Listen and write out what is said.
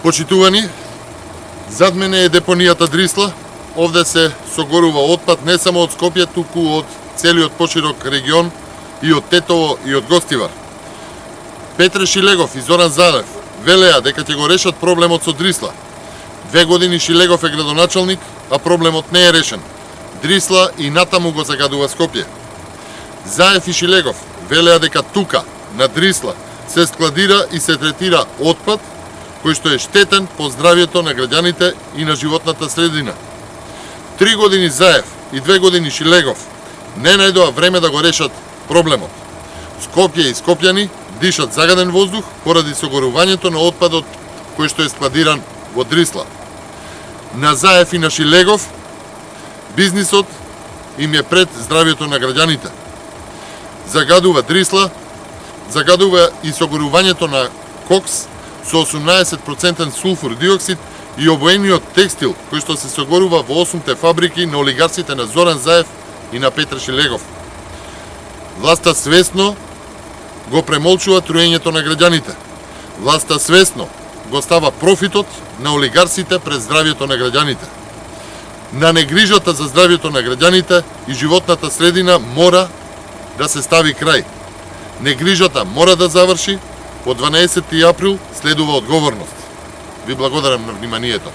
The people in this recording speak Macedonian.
Почитувани, зад мене е депонијата Дрисла. Овде се согорува отпад не само од Скопје, туку од целиот поширок регион и од Тетово и од Гостивар. Петре Шилегов и Зоран Залев велеа дека ќе го решат проблемот со Дрисла. 2 години Шилегов е градоначалник, а проблемот не е решен. Дрисла и натаму го загадува Скопје. Заев и Шилегов велеа дека тука, на Дрисла, се складира и се третира отпад кој што е штетен по здравието на граѓаните и на животната средина. 3 години Заев и 2 години Шилегов не најдоа време да го решат проблемот. Скопје и скопјани дишат загаден воздух поради согорувањето на отпадот кој што е складиран во Дрисла. На Заев и на Шилегов бизнисот им е пред здравието на граѓаните. Загадува Дрисла, загадува и согорувањето на кокс со 18% сулфур диоксид и обоениот текстил кој што се согорува во 8 фабрики на олигарсите на Зоран Заев и на Петре Шилегов. Власта свесно го премолчува труењето на граѓаните. Власта свесно го става профитот на олигарсите пред здравието на граѓаните. На негрижата за здравието на граѓаните и животната средина мора да се стави крај. Негрижата мора да заврши. Од 12 април следува одговорност. Ви благодарам на вниманието.